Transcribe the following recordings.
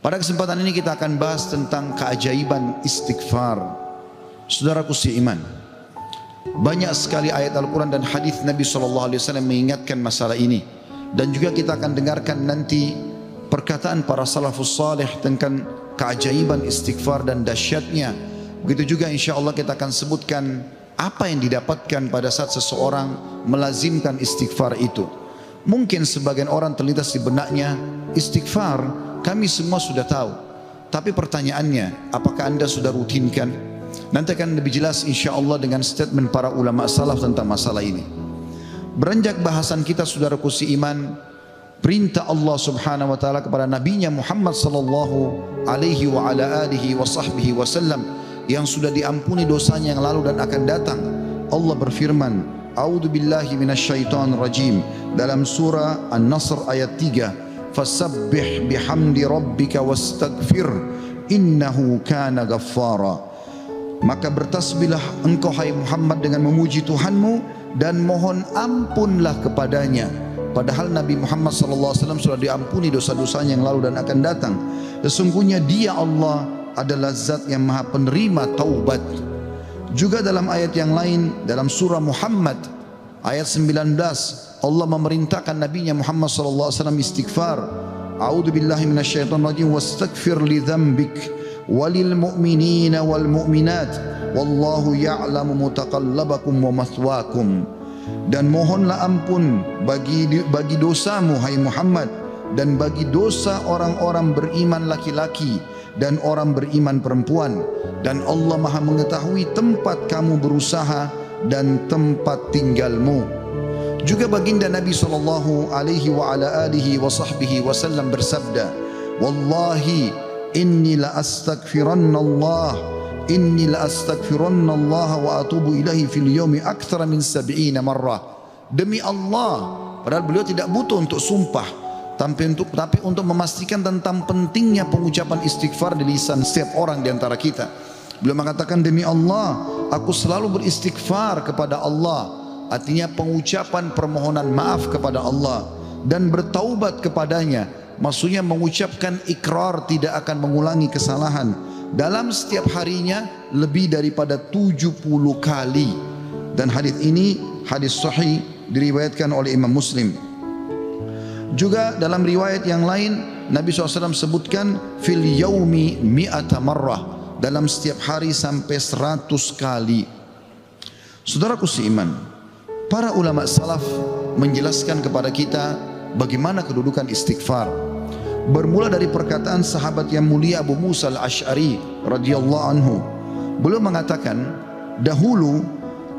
Pada kesempatan ini kita akan bahas tentang keajaiban istighfar. Saudaraku seiman, banyak sekali ayat Al-Quran dan hadis Nabi SAW mengingatkan masalah ini. Dan juga kita akan dengarkan nanti perkataan para salafus salih tentang keajaiban istighfar dan dahsyatnya. Begitu juga insya Allah kita akan sebutkan apa yang didapatkan pada saat seseorang melazimkan istighfar itu. Mungkin sebagian orang terlintas di benaknya, istighfar kami semua sudah tahu. Tapi pertanyaannya, apakah anda sudah rutinkan? Nanti akan lebih jelas insya Allah dengan statement para ulama salaf tentang masalah ini. Beranjak bahasan kita saudaraku seiman, perintah Allah subhanahu wa ta'ala kepada nabinya Muhammad sallallahu alaihi wa ala alihi wa sahbihi wasallam yang sudah diampuni dosanya yang lalu dan akan datang. Allah berfirman, A'udzu billahi minasyaitonir rajim, dalam surah An-Nasr ayat 3, fasabbih bihamdi rabbika wastaghfir innahu kana ghaffara. Maka bertasbihlah engkau hai Muhammad dengan memuji Tuhanmu dan mohon ampunlah kepadanya. Padahal Nabi Muhammad SAW sudah diampuni dosa-dosanya yang lalu dan akan datang. Sesungguhnya Dia Allah adalah zat yang maha penerima taubat. Juga dalam ayat yang lain, dalam surah Muhammad ayat 19, Allah memerintahkan nabinya Muhammad SAW istighfar. A'udzu billahi minasyaitonir rajim, wastaghfir li dzambik walil mu'minina wal mu'minat wallahu ya'lamu mutaqallabakum wa mathwaakum. Dan mohonlah ampun bagi dosamu hai Muhammad, dan bagi dosa orang-orang beriman laki-laki dan orang beriman perempuan, dan Allah maha mengetahui tempat kamu berusaha dan tempat tinggalmu. Juga baginda Nabi sallallahu alaihi wa ala alihi wa sahbihi wasallam bersabda, wallahi inni la astaghfirannallah wa atubu ilaihi fil yaumi aktsara min 70 marrah. Demi Allah, padahal beliau tidak butuh untuk sumpah, tapi untuk memastikan tentang pentingnya pengucapan istighfar di lisan setiap orang di antara kita. Beliau mengatakan, demi Allah, aku selalu beristighfar kepada Allah. Artinya pengucapan permohonan maaf kepada Allah dan bertaubat kepadanya. Maksudnya mengucapkan ikrar tidak akan mengulangi kesalahan dalam setiap harinya lebih daripada 70 kali. Dan hadis ini hadis sahih diriwayatkan oleh Imam Muslim. Juga dalam riwayat yang lain Nabi SAW sebutkan fil yaumi mi'ata marrah, dalam setiap hari sampai 100 kali. Saudaraku seiman, para ulama salaf menjelaskan kepada kita bagaimana kedudukan istighfar. Bermula dari perkataan sahabat yang mulia Abu Musa al-Ash'ari radhiyallahu anhu. Beliau mengatakan, dahulu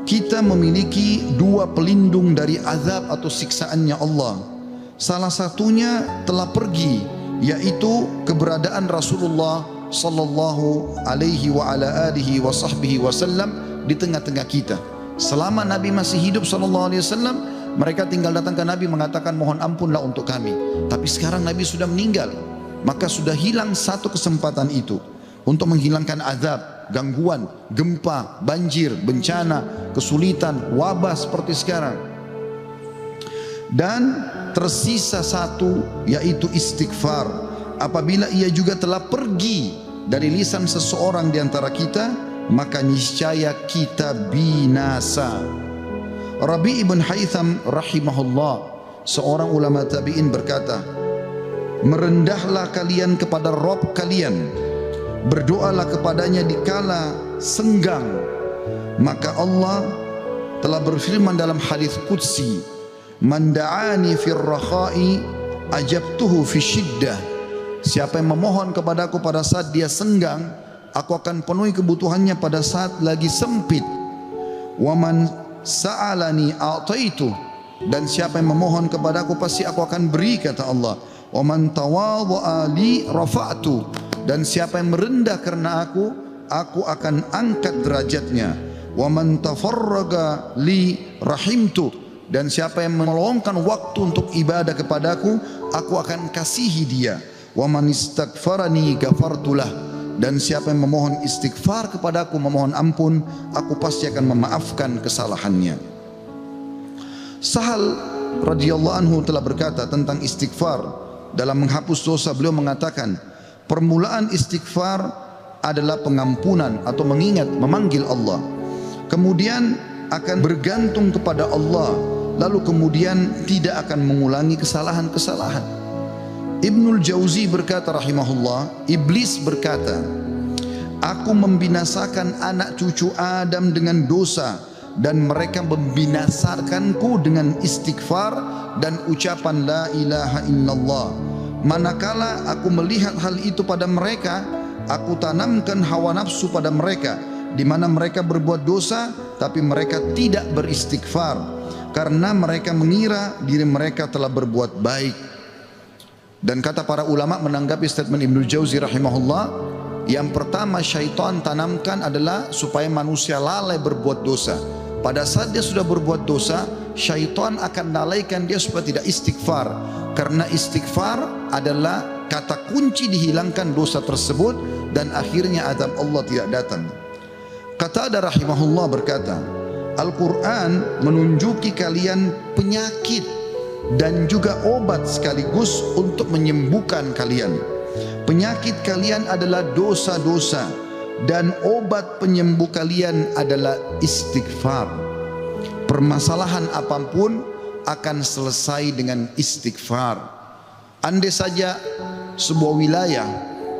kita memiliki dua pelindung dari azab atau siksaannya Allah. Salah satunya telah pergi, yaitu keberadaan Rasulullah sallallahu alaihi wa ala alihi wa sahbihi wasallam di tengah-tengah kita. Selama Nabi masih hidup sallallahu alaihi wasallam, mereka tinggal datang ke Nabi mengatakan mohon ampunlah untuk kami. Tapi sekarang Nabi sudah meninggal, maka sudah hilang satu kesempatan itu untuk menghilangkan azab, gangguan, gempa, banjir, bencana, kesulitan, wabah seperti sekarang. Dan tersisa satu, yaitu istighfar. Apabila ia juga telah pergi dari lisan seseorang di antara kita, maka niscaya kita binasa. Rabi' ibn Haytham rahimahullah, seorang ulama tabi'in berkata, merendahlah kalian kepada Rabb kalian, berdoalah kepadanya di kala senggang, maka Allah telah berfirman dalam hadis qudsi, man da'ani fir rakha'i ajabtuhu fi syiddah. Siapa yang memohon kepadaku pada saat dia senggang, aku akan penuhi kebutuhannya pada saat lagi sempit. Wa man sa'alani a'taitu, dan siapa yang memohon kepadaku pasti aku akan beri, kata Allah. Wa man tawadha'a li rafa'tu, dan siapa yang merendah karena aku akan angkat derajatnya. Wa man tafarraga li rahimtu, dan siapa yang meluangkan waktu untuk ibadah kepadaku, aku akan kasihi dia. Wa man istaghfarani ghafartulah, dan siapa yang memohon istighfar kepadaku, memohon ampun, aku pasti akan memaafkan kesalahannya. Sahal radhiyallahu anhu telah berkata tentang istighfar dalam menghapus dosa. Beliau mengatakan, Permulaan istighfar adalah pengampunan atau mengingat, memanggil Allah. Kemudian akan bergantung kepada Allah, lalu kemudian tidak akan mengulangi kesalahan-kesalahan. Ibnul Jauzi berkata rahimahullah, iblis berkata, aku membinasakan anak cucu Adam dengan dosa, dan mereka membinasakanku dengan istighfar dan ucapan la ilaha illallah. Manakala aku melihat hal itu pada mereka, aku tanamkan hawa nafsu pada mereka, di mana mereka berbuat dosa tapi mereka tidak beristighfar, karena mereka mengira diri mereka telah berbuat baik. Dan kata para ulama menanggapi statement Ibnu Jauzi rahimahullah, yang pertama syaitan tanamkan adalah supaya manusia lalai berbuat dosa. Pada saat dia sudah berbuat dosa, syaitan akan lalaikan dia supaya tidak istighfar, karena istighfar adalah kata kunci dihilangkan dosa tersebut dan akhirnya azab Allah tidak datang. Qatadah rahimahullah berkata, Al-Quran menunjuki kalian penyakit dan juga obat sekaligus untuk menyembuhkan kalian. Penyakit kalian adalah dosa-dosa, dan obat penyembuh kalian adalah istighfar. Permasalahan apapun akan selesai dengan istighfar. Andai saja sebuah wilayah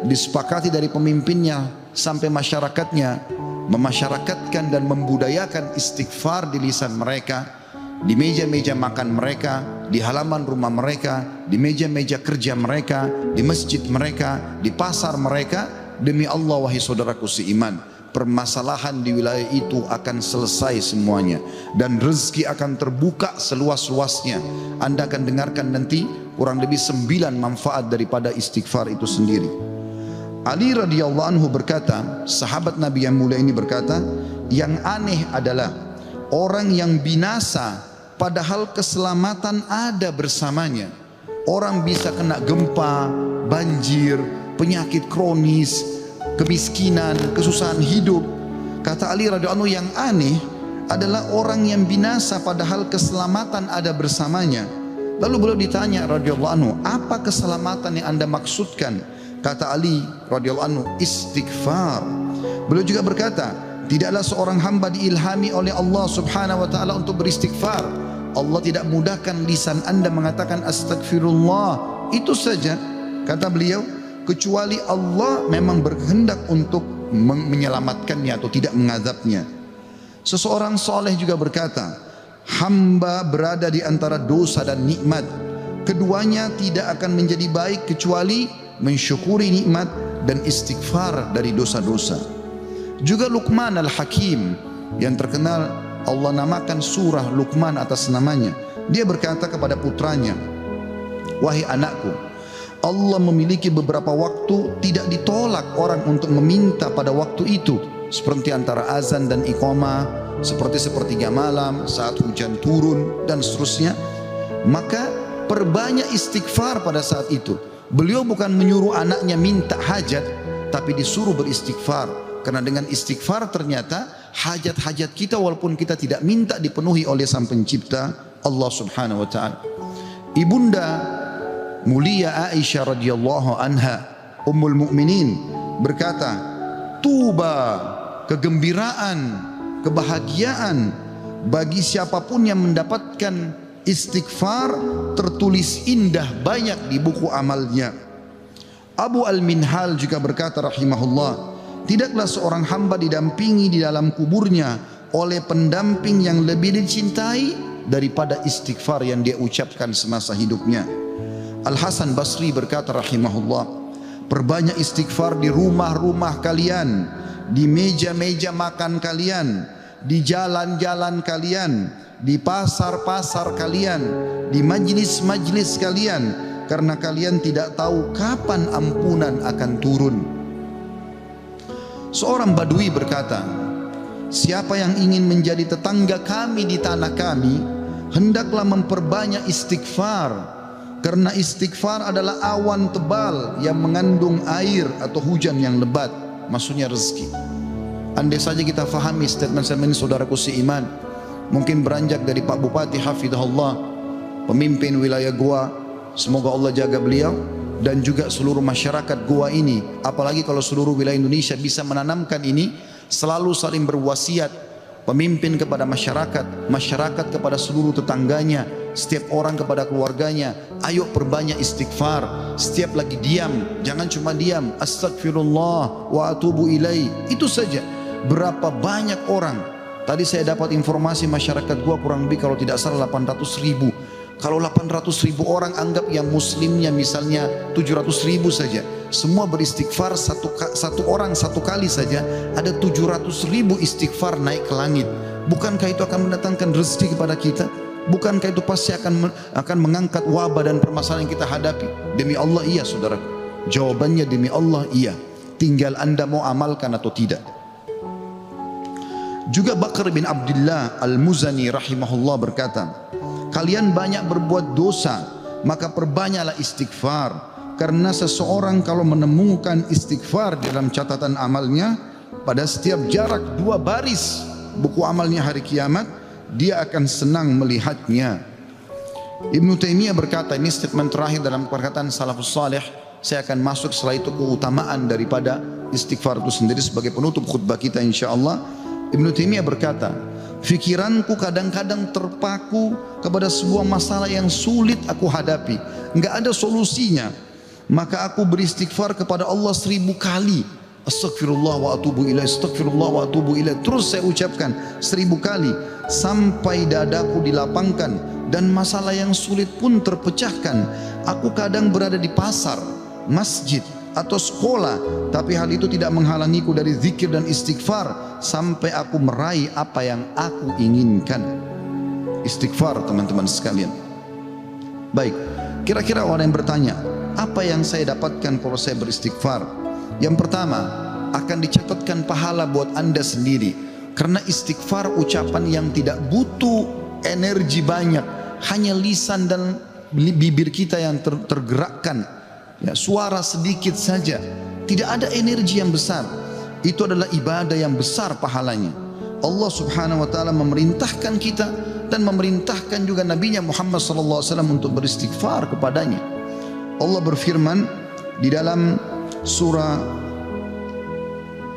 disepakati dari pemimpinnya sampai masyarakatnya memasyarakatkan dan membudayakan istighfar di lisan mereka, di meja-meja makan mereka, di halaman rumah mereka, di meja-meja kerja mereka, di masjid mereka, di pasar mereka, demi Allah wahai saudaraku seiman, permasalahan di wilayah itu akan selesai semuanya, dan rezeki akan terbuka seluas-luasnya. Anda akan dengarkan nanti kurang lebih 9 manfaat daripada istighfar itu sendiri. Ali radhiyallahu anhu berkata, sahabat Nabi yang mulia ini berkata, yang aneh adalah orang yang binasa padahal keselamatan ada bersamanya. Orang bisa kena gempa, banjir, penyakit kronis, kemiskinan, kesusahan hidup. Kata Ali radhiyallahu anhu, yang aneh adalah orang yang binasa padahal keselamatan ada bersamanya. Lalu beliau ditanya radhiyallahu anhu, apa keselamatan yang Anda maksudkan? Kata Ali radhiyallahu anhu, istighfar. Beliau juga berkata, tidaklah seorang hamba diilhami oleh Allah subhanahu wa ta'ala untuk beristighfar, Allah tidak mudahkan lisan Anda mengatakan astagfirullah, itu saja. Kata beliau, kecuali Allah memang berkehendak untuk menyelamatkannya atau tidak mengazabnya. Seseorang soleh juga berkata, hamba berada di antara dosa dan nikmat, keduanya tidak akan menjadi baik kecuali mensyukuri nikmat dan istighfar dari dosa-dosa. Juga Luqman Al-Hakim yang terkenal, Allah namakan surah Luqman atas namanya. Dia berkata kepada putranya, wahai anakku, Allah memiliki beberapa waktu tidak ditolak orang untuk meminta pada waktu itu, seperti antara azan dan iqamah, seperti sepertiga malam, saat hujan turun, dan seterusnya. Maka perbanyak istighfar pada saat itu. Beliau bukan menyuruh anaknya minta hajat, tapi disuruh beristighfar. Karena dengan istighfar ternyata hajat-hajat kita walaupun kita tidak minta dipenuhi oleh Sang Pencipta Allah Subhanahu wa taala. Ibunda mulia Aisyah radhiyallahu anha, Ummul Mukminin, berkata, tuba, kegembiraan, kebahagiaan bagi siapapun yang mendapatkan istighfar tertulis indah banyak di buku amalnya. Abu Al-Minhal juga berkata rahimahullah, tidaklah seorang hamba didampingi di dalam kuburnya oleh pendamping yang lebih dicintai daripada istighfar yang dia ucapkan semasa hidupnya. Al-Hasan Basri berkata rahimahullah, perbanyak istighfar di rumah-rumah kalian, di meja-meja makan kalian, di jalan-jalan kalian, di pasar-pasar kalian, di majlis-majlis kalian, karena kalian tidak tahu kapan ampunan akan turun. Seorang Badui berkata, siapa yang ingin menjadi tetangga kami di tanah kami, hendaklah memperbanyak istighfar, karena istighfar adalah awan tebal yang mengandung air atau hujan yang lebat, maksudnya rezeki. Andai saja kita fahami statement-statement ini saudaraku seiman, mungkin beranjak dari Pak Bupati hafidhahullah, pemimpin wilayah Goa, semoga Allah jaga beliau, dan juga seluruh masyarakat Goa ini, apalagi kalau seluruh wilayah Indonesia bisa menanamkan ini, selalu saling berwasiat, pemimpin kepada masyarakat, masyarakat kepada seluruh tetangganya, setiap orang kepada keluarganya, ayo perbanyak istighfar. Setiap lagi diam, jangan cuma diam, astagfirullah wa atubu ilai, itu saja. Berapa banyak orang, tadi saya dapat informasi masyarakat gua kurang lebih kalau tidak salah 800.000. Kalau 800.000 orang anggap yang muslimnya misalnya 700.000 saja, semua beristighfar satu orang satu kali saja, ada 700.000 istighfar naik ke langit. Bukankah itu akan mendatangkan rezeki kepada kita? Bukankah itu pasti akan mengangkat wabah dan permasalahan yang kita hadapi? Demi Allah iya saudara. Jawabannya demi Allah iya. Tinggal anda mau amalkan atau tidak. Juga Bakar bin Abdullah Al-Muzani rahimahullah berkata, kalian banyak berbuat dosa, maka perbanyaklah istighfar. Karena seseorang kalau menemukan istighfar dalam catatan amalnya, pada setiap jarak 2 baris buku amalnya hari kiamat, dia akan senang melihatnya. Ibnu Taimiyah berkata, ini statement terakhir dalam perkataan salafus salih. Saya akan masuk setelah itu keutamaan daripada istighfar itu sendiri sebagai penutup khutbah kita insyaallah. Ibnu Taimiyah berkata, fikiranku kadang-kadang terpaku kepada sebuah masalah yang sulit aku hadapi, enggak ada solusinya, maka aku beristighfar kepada Allah 1000 kali. Astagfirullah wa atubu ilaih, astagfirullah wa atubu ilaih. Terus saya ucapkan 1000 kali sampai dadaku dilapangkan dan masalah yang sulit pun terpecahkan. Aku kadang berada di pasar, masjid atau sekolah, tapi hal itu tidak menghalangiku dari zikir dan istighfar sampai aku meraih apa yang aku inginkan. Istighfar teman-teman sekalian. Baik, kira-kira orang yang bertanya, apa yang saya dapatkan kalau saya beristighfar? Yang pertama, akan dicatatkan pahala buat anda sendiri, karena istighfar ucapan yang tidak butuh energi banyak, hanya lisan dan bibir kita yang tergerakkan, ya, suara sedikit saja, tidak ada energi yang besar. Itu adalah ibadah yang besar pahalanya. Allah subhanahu wa ta'ala memerintahkan kita dan memerintahkan juga Nabinya Muhammad sallallahu alaihi wasallam untuk beristighfar kepadanya. Allah berfirman di dalam surah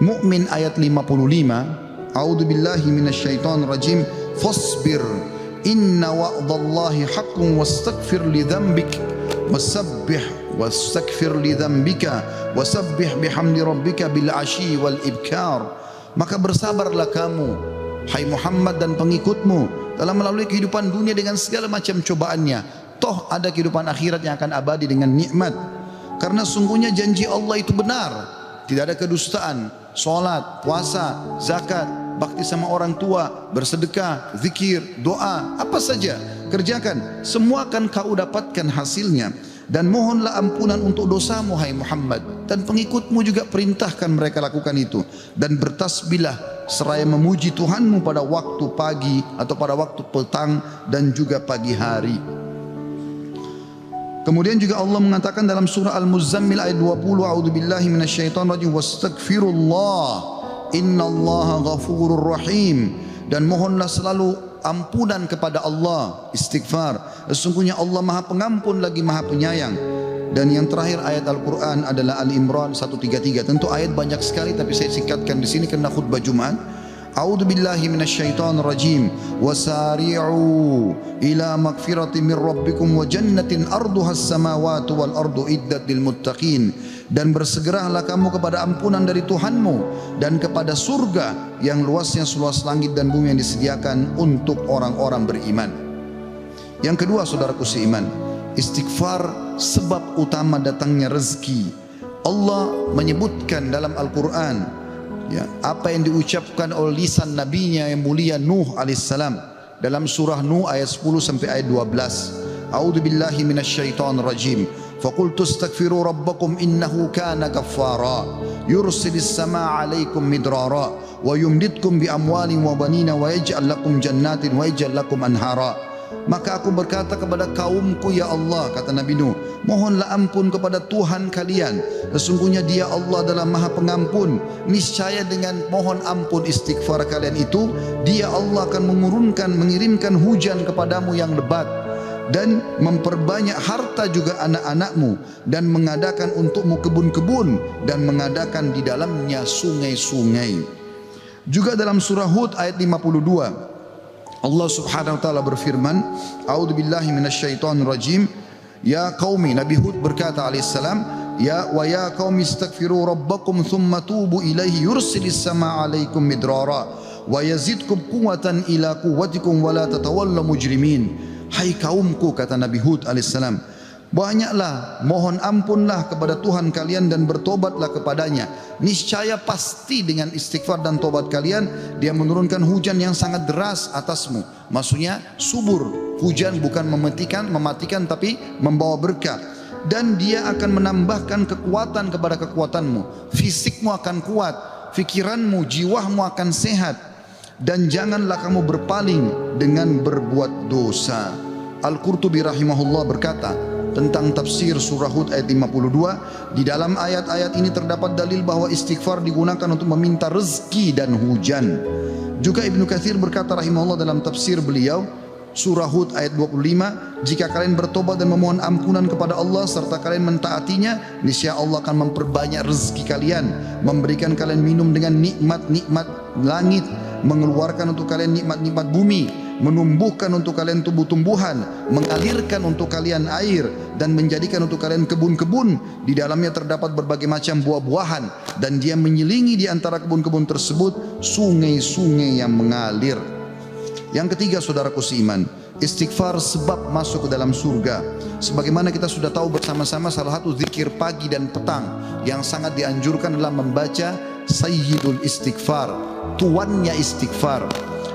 Mu'min ayat 55, a'udzu billahi minasyaitonir rajim, fasbir inna wa'dallahi haqqun wastaghfir li dzambik wastaghfir li dzambika wasabbih bihamdi rabbika bil asyi wal ibkar. Maka bersabarlah kamu hai Muhammad dan pengikutmu dalam melalui kehidupan dunia dengan segala macam cobaannya, toh ada kehidupan akhirat yang akan abadi dengan nikmat. Karena sungguhnya janji Allah itu benar, tidak ada kedustaan. Salat, puasa, zakat, bakti sama orang tua, bersedekah, zikir, doa, apa saja kerjakan, semua akan kau dapatkan hasilnya. Dan mohonlah ampunan untuk dosamu hai Muhammad, dan pengikutmu juga perintahkan mereka lakukan itu. Dan bertasbihlah seraya memuji Tuhanmu pada waktu pagi atau pada waktu petang dan juga pagi hari. Kemudian juga Allah mengatakan dalam surah Al-Muzammil ayat 20, a'udzubillahi minasyaitonir rajim, wastaghfirullah innallaha ghafurur rahim. Dan mohonlah selalu ampunan kepada Allah, istighfar. Sesungguhnya Allah Maha Pengampun lagi Maha Penyayang. Dan yang terakhir ayat Al-Qur'an adalah Al-Imran 133. Tentu ayat banyak sekali tapi saya singkatkan di sini karena khutbah Jumat. A'udzu billahi minasyaitonir rajim. Wasari'u ila magfiratin min rabbikum wa jannatin arduhas samawati wal ardu iddat lil muttaqin. Dan bersegeralah kamu kepada ampunan dari Tuhanmu dan kepada surga yang luasnya seluas langit dan bumi yang disediakan untuk orang-orang beriman. Yang kedua saudaraku seiman, istighfar sebab utama datangnya rezeki. Allah menyebutkan dalam Al-Quran, ya, apa yang diucapkan oleh lisan nabinya yang mulia Nuh alaihissalam dalam surah Nuh ayat 10 sampai ayat 12. A'udzu billahi minasyaitonir rajim. Faqultu astaghfiru rabbakum innahu kana ghaffara yursilis samaa 'alaikum midrara wa yumditkum bi amwalin wa banina wa yaj'al lakum jannatin wa yaj'al lakum anhara. Maka aku berkata kepada kaumku, ya Allah, kata Nabi Nuh, mohonlah ampun kepada Tuhan kalian, sesungguhnya Dia Allah adalah Maha Pengampun. Niscaya dengan mohon ampun istighfar kalian itu, Dia Allah akan mengirimkan hujan kepadamu yang lebat, dan memperbanyak harta juga anak-anakmu, dan mengadakan untukmu kebun-kebun, dan mengadakan di dalamnya sungai-sungai. Juga dalam surah Hud ayat 52, Allah Subhanahu wa taala berfirman, A'udzubillahi minasyaitonir rajim. Ya qaumi, Nabi Hud berkata alaihissalam, ya qaumi istaghfiru rabbakum thumma tubu ilaihi yursilis samaa 'alaikum midrara wa yazidkum quwwatan ila quwwatikum wa la tatawallaw mujrimin. Hai kaumku, kata Nabi Hud alaihissalam, banyaklah mohon ampunlah kepada Tuhan kalian dan bertobatlah kepadanya. Niscaya pasti dengan istighfar dan tobat kalian Dia menurunkan hujan yang sangat deras atasmu. Maksudnya subur. Hujan bukan mematikan tapi membawa berkah. Dan Dia akan menambahkan kekuatan kepada kekuatanmu. Fisikmu akan kuat, fikiranmu, jiwamu akan sehat. Dan janganlah kamu berpaling dengan berbuat dosa. Al-Qurtubi rahimahullah berkata tentang tafsir surah Hud ayat 52, di dalam ayat-ayat ini terdapat dalil bahwa istighfar digunakan untuk meminta rezeki dan hujan. Juga Ibnu Katsir berkata rahimahullah dalam tafsir beliau surah Hud ayat 25, jika kalian bertobat dan memohon ampunan kepada Allah serta kalian mentaatinya, niscaya Allah akan memperbanyak rezeki kalian, memberikan kalian minum dengan nikmat-nikmat langit, mengeluarkan untuk kalian nikmat-nikmat bumi, menumbuhkan untuk kalian tumbuh-tumbuhan, mengalirkan untuk kalian air, dan menjadikan untuk kalian kebun-kebun. Di dalamnya terdapat berbagai macam buah-buahan, dan Dia menyelingi di antara kebun-kebun tersebut sungai-sungai yang mengalir. Yang ketiga, saudaraku seiman, istighfar sebab masuk ke dalam surga. Sebagaimana kita sudah tahu bersama-sama, salah satu zikir pagi dan petang yang sangat dianjurkan adalah membaca Sayyidul Istighfar, tuannya istighfar,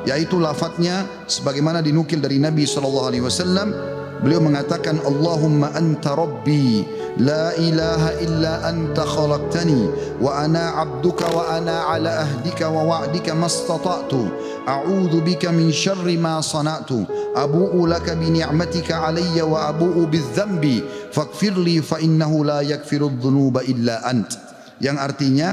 yaitu lafadznya sebagaimana dinukil dari Nabi SAW. Beliau mengatakan, Allahumma anta rabbi la ilaha illa anta khalaqtani wa ana abduka wa ana ala ahdika wa wa'dika mastata'tu a'udhu bika min syarri ma sana'tu abu'u laka bi ni'matika alayya wa abu'u bidzambi faghfirli fa innahu la yaghfiru dhunuba illa ant. Yang artinya,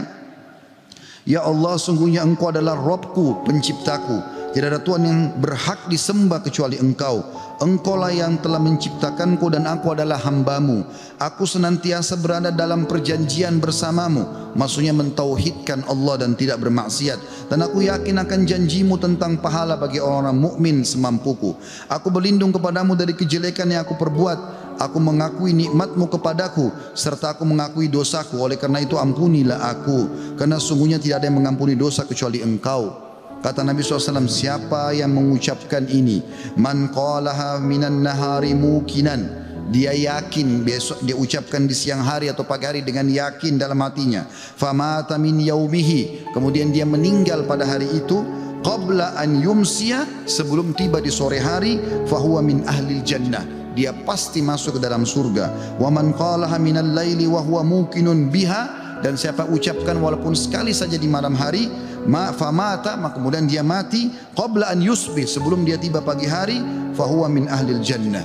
ya Allah, sungguhnya Engkau adalah Rabbku, penciptaku. Tidak ada Tuhan yang berhak disembah kecuali Engkau. Engkaulah yang telah menciptakanku dan aku adalah hambamu. Aku senantiasa berada dalam perjanjian bersamamu. Maksudnya mentauhidkan Allah dan tidak bermaksiat. Dan aku yakin akan janjimu tentang pahala bagi orang-orang mukmin semampuku. Aku berlindung kepadamu dari kejelekan yang aku perbuat. Aku mengakui nikmatmu kepadaku serta aku mengakui dosaku. Oleh karena itu ampunilah aku, karena sungguhnya tidak ada yang mengampuni dosa kecuali Engkau. Kata Nabi SAW, siapa yang mengucapkan ini, man qalaha minan nahari mukinan, dia yakin, besok dia ucapkan di siang hari atau pagi hari dengan yakin dalam hatinya, famata min yaumihi, kemudian dia meninggal pada hari itu, qabla an yumsiya, sebelum tiba di sore hari, fahuwa min ahlil jannah, dia pasti masuk ke dalam surga. Wa man qalaha minal laili wa huwa muqinun biha, dan siapa ucapkan walaupun sekali saja di malam hari, famata, maka kemudian dia mati, qabla an yusbih, sebelum dia tiba pagi hari, fahuwa min ahlil jannah.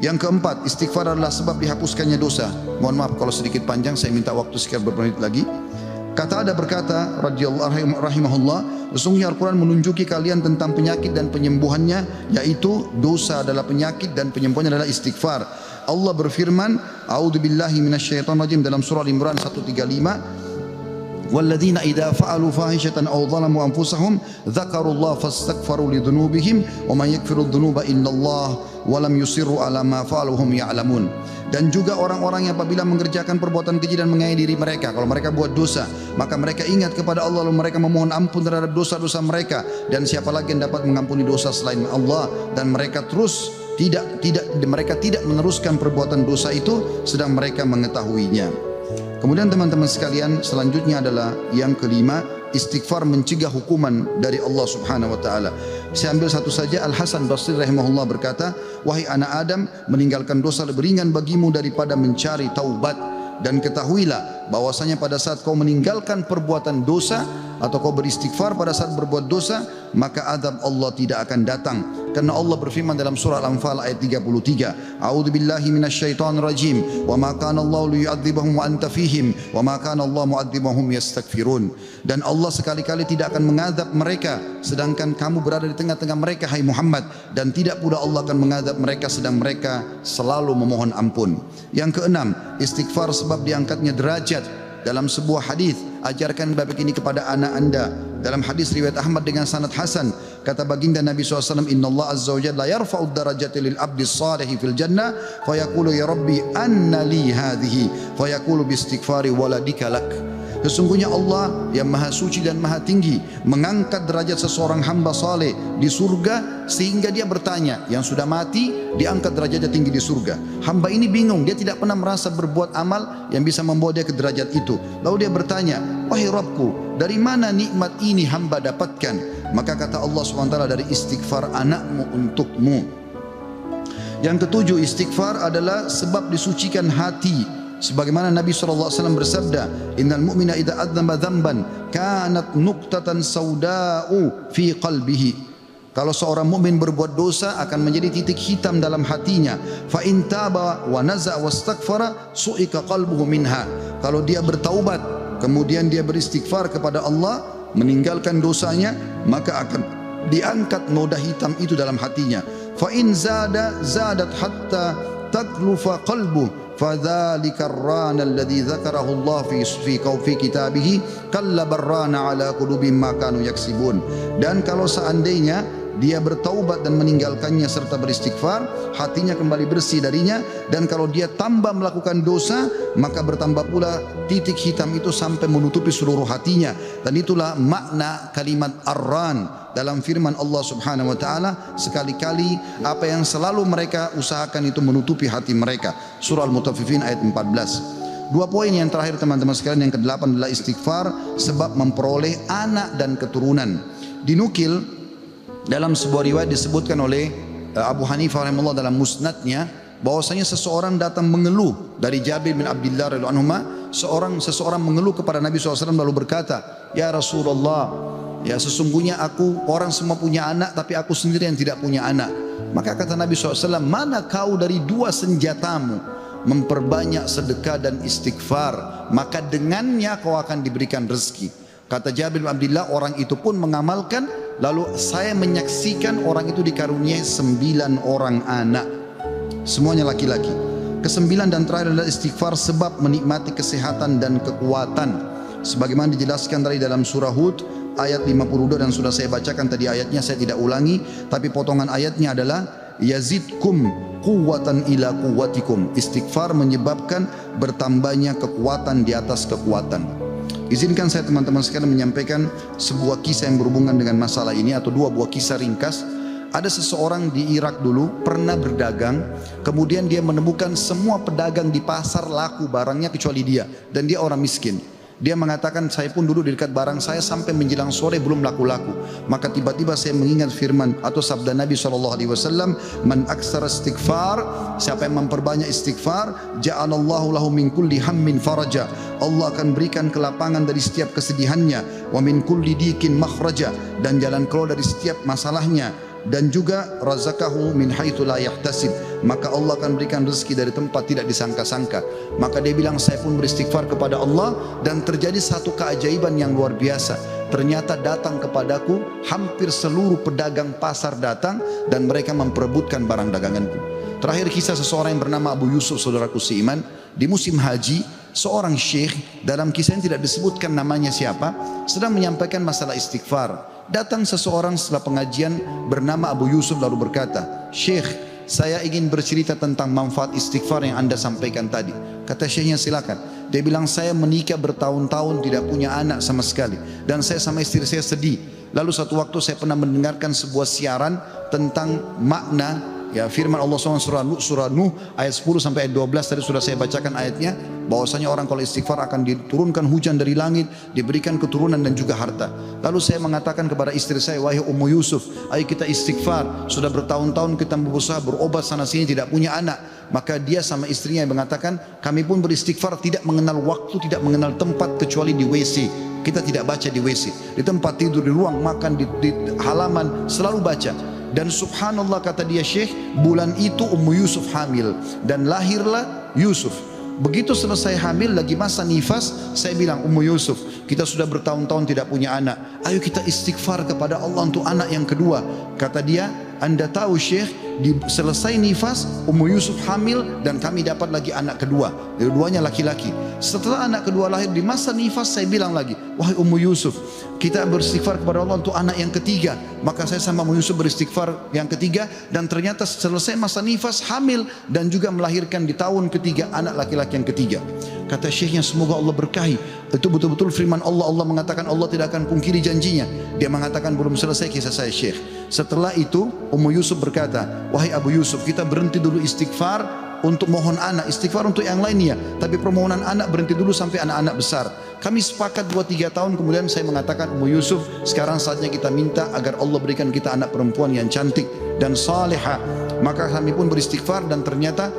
Yang keempat, istighfar adalah sebab dihapuskannya dosa. Mohon maaf kalau sedikit panjang, saya minta waktu sekian beberapa menit lagi. Kata ada berkata radhiyallahu rahimahullah, sesungguhnya Al-Quran menunjuki kalian tentang penyakit dan penyembuhannya, yaitu dosa adalah penyakit dan penyembuhannya adalah istighfar. Allah berfirman, a'udzubillahi minasyaitonirrajim, dalam surah Al-Imran 135, walladzina idza fa'alu fahishatan aw zalamu anfusahum dzakarullaha fastaghfaru lidzunubihim wa man yaghfiru dzunuba illallah wa lam yusirru ala ma fa'alu hum ya'lamun. Dan juga orang-orang yang apabila mengerjakan perbuatan keji dan menganiaya diri mereka, kalau mereka buat dosa, maka mereka ingat kepada Allah lalu mereka memohon ampun terhadap dosa-dosa mereka, dan siapa lagi yang dapat mengampuni dosa selain Allah, dan mereka terus mereka tidak meneruskan perbuatan dosa itu sedang mereka mengetahuinya. Kemudian teman-teman sekalian, selanjutnya adalah yang kelima, istighfar mencegah hukuman dari Allah Subhanahu wa taala. Saya ambil satu saja. Al Hasan Basri rahimahullah berkata, wahai anak Adam, meninggalkan dosa lebih ringan bagimu daripada mencari taubat. dan ketahuilah bahwasanya pada saat kau meninggalkan perbuatan dosa atau kau beristighfar pada saat berbuat dosa, maka azab Allah tidak akan datang. Karena Allah berfirman dalam surah Al-Anfal ayat 33, A'udzubillahi minasyaitonir rajim, wa ma kana Allah liyu'adzibahum wa anta fihim, wa ma kana Allah mu'adzibahum yastaghfirun. Dan Allah sekali-kali tidak akan mengadab mereka sedangkan kamu berada di tengah-tengah mereka, hai Muhammad, dan tidak pula Allah akan mengadab mereka sedang mereka selalu memohon ampun. Yang keenam, istighfar sebab diangkatnya derajat. Dalam sebuah hadis, ajarkan bab ini kepada anak anda. Dalam hadis riwayat Ahmad dengan sanad hasan, kata baginda Nabi SAW, Inna Allah Azza wa Jalla yarfa'ud darajati lil abdi salihi fil jannah, fayaqulu ya Rabbi anna li hadhihi, fayaqulu bistighfari waladika lak. Sesungguhnya Allah yang maha suci dan maha tinggi mengangkat derajat seseorang hamba saleh di surga sehingga dia bertanya, yang sudah mati diangkat derajatnya tinggi di surga. Hamba ini bingung, dia tidak pernah merasa berbuat amal yang bisa membawa dia ke derajat itu. Lalu dia bertanya, wahai Rabbku, dari mana nikmat ini hamba dapatkan? Maka kata Allah SWT, dari istighfar anakmu untukmu. Yang ketujuh, istighfar adalah sebab disucikan hati. Sebagaimana Nabi SAW bersabda, Innal mu'mina idha adzamba dzamban kanat nuqtatan sauda'u fi qalbihi. Kalau seorang mukmin berbuat dosa akan menjadi titik hitam dalam hatinya. Fa in taba wa naza' wastaghfara su'ika qalbuhu minha. Kalau dia bertaubat kemudian dia beristighfar kepada Allah, meninggalkan dosanya, maka akan diangkat noda hitam itu dalam hatinya. Fa in zadat hatta taglufa qalbuhu فذلك الران الذي ذكره الله في كتابه كلا بران على قلوبهم ما كانوا يكسبون. Dan kalau seandainya dia bertaubat dan meninggalkannya serta beristighfar, hatinya kembali bersih darinya. Dan kalau dia tambah melakukan dosa, maka bertambah pula titik hitam itu sampai menutupi seluruh hatinya. Dan itulah makna kalimat ar-ran dalam firman Allah Subhanahu wa taala, sekali-kali apa yang selalu mereka usahakan itu menutupi hati mereka. Surah Al-Mutaffifin ayat 14. Dua poin yang terakhir teman-teman sekalian, yang ke-8 adalah istighfar sebab memperoleh anak dan keturunan. Dinukil dalam sebuah riwayat disebutkan oleh Abu Hanifah rahimahullah dalam musnadnya, bahwasanya seseorang datang mengeluh dari Jabir bin Abdullah radhiyallahu anhu. Seseorang mengeluh kepada Nabi SAW lalu berkata, ya Rasulullah, ya sesungguhnya orang semua punya anak tapi aku sendiri yang tidak punya anak. Maka kata Nabi SAW, mana kau dari dua senjatamu, memperbanyak sedekah dan istighfar, maka dengannya kau akan diberikan rezeki. Kata Jabir bin Abdullah, orang itu pun mengamalkan, lalu saya menyaksikan orang itu dikaruniai 9 orang anak, semuanya laki-laki. Kesembilan dan terakhir adalah istighfar sebab menikmati kesehatan dan kekuatan. Sebagaimana dijelaskan tadi dalam surah Hud ayat 52, dan sudah saya bacakan tadi ayatnya, saya tidak ulangi, tapi potongan ayatnya adalah yazidkum quwwatan ila quwwatikum. Istighfar menyebabkan bertambahnya kekuatan di atas kekuatan. Izinkan saya teman-teman sekalian menyampaikan sebuah kisah yang berhubungan dengan masalah ini, atau dua buah kisah ringkas. Ada seseorang di Irak dulu pernah berdagang, kemudian dia menemukan semua pedagang di pasar laku barangnya kecuali dia, dan dia orang miskin. Dia mengatakan, saya pun duduk di dekat barang saya sampai menjelang sore belum laku-laku. Maka tiba-tiba saya mengingat firman atau sabda Nabi SAW, man aksara istighfar, siapa yang memperbanyak istighfar, ja'alallahu lahu min kulli hammin faraja, Allah akan berikan kelapangan dari setiap kesedihannya, wa min kulli dikin makhraja, dan jalan keluar dari setiap masalahnya, dan juga razaqahu min haitsu la yahtasib, maka Allah akan berikan rezeki dari tempat tidak disangka-sangka. Maka dia bilang, saya pun beristighfar kepada Allah, dan terjadi satu keajaiban yang luar biasa. Ternyata datang kepadaku hampir seluruh pedagang pasar datang, dan mereka memperebutkan barang daganganku. Terakhir kisah seseorang yang bernama Abu Yusuf, saudaraku seiman, di musim haji, seorang syekh, dalam kisah yang tidak disebutkan namanya siapa, sedang menyampaikan masalah istighfar. Datang seseorang setelah pengajian bernama Abu Yusuf lalu berkata, Syekh, saya ingin bercerita tentang manfaat istighfar yang anda sampaikan tadi. Kata syekhnya, silakan. Dia bilang, saya menikah bertahun-tahun tidak punya anak sama sekali, dan saya sama istri saya sedih. Lalu satu waktu saya pernah mendengarkan sebuah siaran tentang makna firman Allah SWT surah Nuh ayat 10 sampai ayat 12. Tadi sudah saya bacakan ayatnya, bahwasanya orang kalau istighfar akan diturunkan hujan dari langit, diberikan keturunan dan juga harta. Lalu saya mengatakan kepada istri saya, wahai Ummu Yusuf, ayo kita istighfar, sudah bertahun-tahun kita berusaha berobat sana sini tidak punya anak. maka dia sama istrinya yang mengatakan, kami pun beristighfar tidak mengenal waktu, tidak mengenal tempat kecuali di WC. Kita tidak baca di WC, di tempat tidur, di ruang makan, di halaman, selalu baca. Dan subhanallah kata dia Syekh, bulan itu Ummu Yusuf hamil dan lahirlah Yusuf. Begitu selesai hamil lagi masa nifas, saya bilang, Ummu Yusuf, kita sudah bertahun-tahun tidak punya anak, ayo kita istighfar kepada Allah untuk anak yang kedua. Kata dia, Anda tahu Syekh, selesai nifas Ummu Yusuf hamil dan kami dapat lagi anak kedua, dua-duanya laki-laki. Setelah anak kedua lahir di masa nifas, saya bilang lagi, wahai Ummu Yusuf, kita beristighfar kepada Allah untuk anak yang ketiga. Maka saya sama Ummu Yusuf beristighfar yang ketiga, dan ternyata selesai masa nifas hamil dan juga melahirkan di tahun ketiga anak laki-laki yang ketiga. Kata syekhnya, semoga Allah berkahi. Itu betul-betul firman Allah. Allah mengatakan Allah tidak akan pungkiri janjinya. Dia mengatakan belum selesai kisah saya Syekh. Setelah itu Ummu Yusuf berkata, wahai Abu Yusuf, kita berhenti dulu istighfar untuk mohon anak, istighfar untuk yang lainnya, tapi permohonan anak berhenti dulu sampai anak-anak besar. Kami sepakat 2-3 tahun kemudian saya mengatakan, Ummu Yusuf, sekarang saatnya kita minta agar Allah berikan kita anak perempuan yang cantik dan salihah. Maka kami pun beristighfar dan ternyata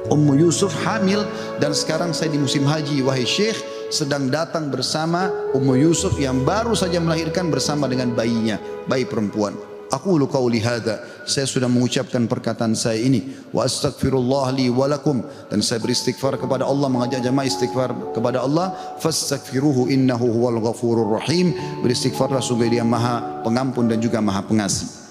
Ummu Yusuf hamil, dan sekarang saya di musim haji, wahai Syekh, sedang datang bersama Ummu Yusuf yang baru saja melahirkan bersama dengan bayinya, bayi perempuan. Aqulu qauli hadza, saya sudah mengucapkan perkataan saya ini, wa astaghfirullah li wa lakum, dan saya beristighfar kepada Allah, mengajak jamaah istighfar kepada Allah, fastaghfiruhu innahu huwal ghafurur rahim. Beristighfarlah sungguh Dia Maha Pengampun dan juga Maha Pengasih.